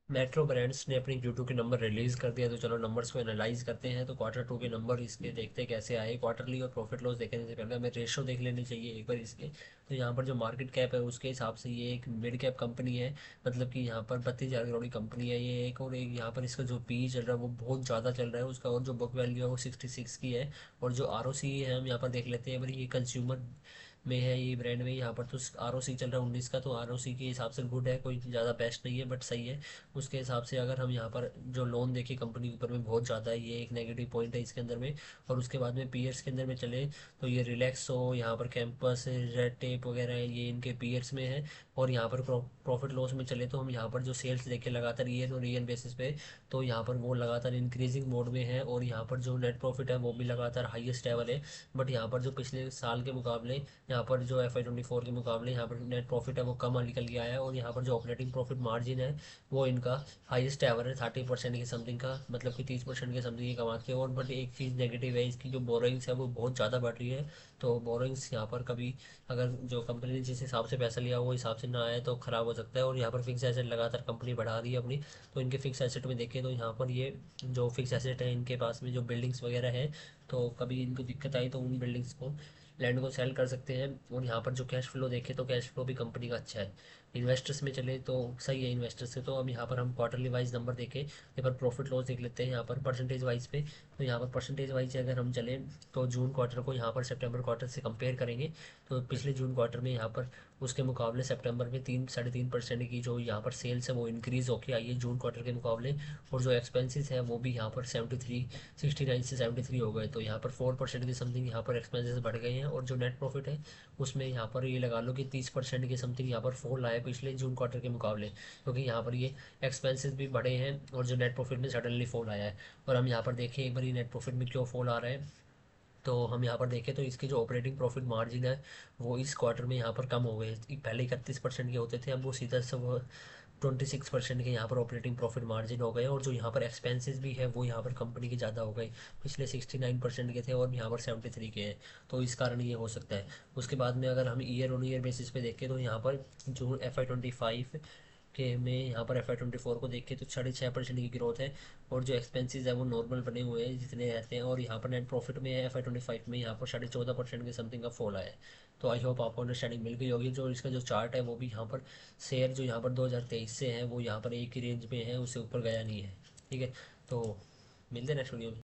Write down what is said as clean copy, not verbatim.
Metro brands ने अपनी Q2 के नंबर रिलीज़ कर दिया, तो चलो नंबर्स को एनालाइज करते हैं। तो क्वार्टर 2 के नंबर इसके देखते हैं कैसे आए। क्वार्टरली और प्रॉफिट लॉस देखने से पहले हमें रेशो देख लेनी चाहिए एक बार इसके। तो यहाँ पर जो मार्केट कैप है उसके हिसाब से ये एक मिड कैप कंपनी है, मतलब कि यहाँ पर 32,000 करोड़ की कंपनी है ये एक। और एक यहाँ पर इसका जो पी चल रहा है वो बहुत ज़्यादा चल रहा है उसका, और जो बुक वैल्यू है वो 66 की है। और जो ROC है हम यहाँ पर देख लेते हैं, बड़ी ये कंज्यूमर में है ये ब्रांड में। यहाँ पर तो ROC चल रहा है 19 का, तो ROC के हिसाब से गुड है, कोई ज़्यादा बेस्ट नहीं है बट सही है उसके हिसाब से। अगर हम यहाँ पर जो लोन देखें कंपनी के ऊपर में बहुत ज़्यादा है, ये एक नेगेटिव पॉइंट है इसके अंदर में। और उसके बाद में पीयर्स के अंदर में चले तो ये रिलैक्सो, यहाँ पर कैंपस, रेड टेप वगैरह ये इनके पीयर्स में है। और यहाँ पर प्रॉफिट लॉस में चले तो हम यहाँ पर जो सेल्स देखें लगातार ईयर और ईयर बेसिस पे, तो यहाँ पर वो लगातार इंक्रीजिंग मोड में है। और यहाँ पर जो नेट प्रॉफिट है वो भी लगातार हाईएस्ट लेवल है। बट यहाँ पर जो पिछले साल के मुकाबले, यहाँ पर जो FY 24 के मुकाबले यहाँ पर नेट प्रॉफिट है वो कम निकल गया है। और यहाँ पर जो ऑपरेटिंग प्रॉफिट मार्जिन है वो इनका हाईएस्ट एवर है 30% के समथिंग का, मतलब कि 30% के समथिंग ही कमाते हैं। और बट एक चीज़ नेगेटिव है इसकी, जो बोरोइंग्स है वो बहुत ज़्यादा बढ़ रही है। तो बोरोइंग्स यहाँ पर कभी अगर जो कंपनी ने जिस हिसाब से पैसा लिया वो हिसाब से ना आए तो ख़राब हो सकता है। और यहाँ पर फिक्स एसेट लगातार कंपनी बढ़ा रही है अपनी। तो इनके फिक्स एसेट में देखें तो यहाँ पर ये जो फिक्स एसेट है इनके पास में जो बिल्डिंग्स वगैरह है, तो कभी इनको दिक्कत आई तो उन बिल्डिंग्स को, लैंड को सेल कर सकते हैं। और यहाँ पर जो कैश फ्लो देखें तो कैश फ्लो भी कंपनी का अच्छा है। इन्वेस्टर्स में चले तो सही है इन्वेस्टर्स से। तो अब यहाँ पर हम क्वार्टरली वाइज नंबर देखें, यहाँ पर प्रॉफिट लॉस देख लेते हैं यहाँ पर परसेंटेज वाइज पे। तो यहाँ पर परसेंटेज वाइज अगर हम चलें तो जून क्वार्टर को यहाँ पर सितंबर क्वार्टर से कंपेयर करेंगे, तो पिछले जून क्वार्टर में यहाँ पर उसके मुकाबले सितंबर में 3-3.5% की जो यहाँ पर सेल्स है वो इंक्रीज़ होकर आई है जून क्वार्टर के मुकाबले। और जो एक्सपेंसेस है वो भी यहाँ पर 69 से 73 हो गए, तो यहाँ पर 4% की समथिंग यहाँ पर एक्सपेंसेस बढ़ गए हैं। और जो नेट प्रॉफिट है उसमें यहाँ पर ये लगा लो कि 30% के समथिंग यहाँ पर फॉल आया पिछले जून क्वार्टर के मुकाबले, क्योंकि यहाँ पर ये एक्सपेंसेस भी बढ़े हैं और जो नेट प्रॉफिट में सडनली फॉल आया है। और हम यहाँ पर देखें एक बार ये नेट प्रॉफिट में क्यों फॉल आ रहा है, तो हम यहाँ पर देखें तो इसके जो ऑपरेटिंग प्रॉफिट मार्जिन है वो इस क्वार्टर में यहाँ पर कम हो गए। पहले 31% के होते थे, अब वो सीधा से वो 26% के यहाँ पर ऑपरेटिंग प्रॉफिट मार्जिन हो गए। और जो यहाँ पर एक्सपेंसेस भी है वो यहाँ पर कंपनी के ज़्यादा हो गए, पिछले 69% के थे और यहाँ पर 73 के हैं। तो इस कारण ये हो सकता है। उसके बाद में अगर हम ईयर ऑन ईयर बेसिस पे देखें तो यहाँ पर जो FY 25 के में यहाँ पर FY 24 को देखें तो 6.5% की ग्रोथ है। और जो एक्सपेंसेस है वो नॉर्मल बने हुए हैं जितने रहते हैं। और यहाँ पर नेट प्रॉफिट में FY 25 में यहाँ पर 14.5% के समथिंग का फॉल आया है। तो आई होप आपको अंडरस्टैंडिंग मिल गई होगी। जो इसका जो चार्ट है वो भी यहाँ पर शेयर जो यहाँ पर 2023 से है वो यहाँ पर एक ही रेंज में है, उससे ऊपर गया नहीं है। ठीक है, तो मिलते हैं नेक्स्ट वीडियो में।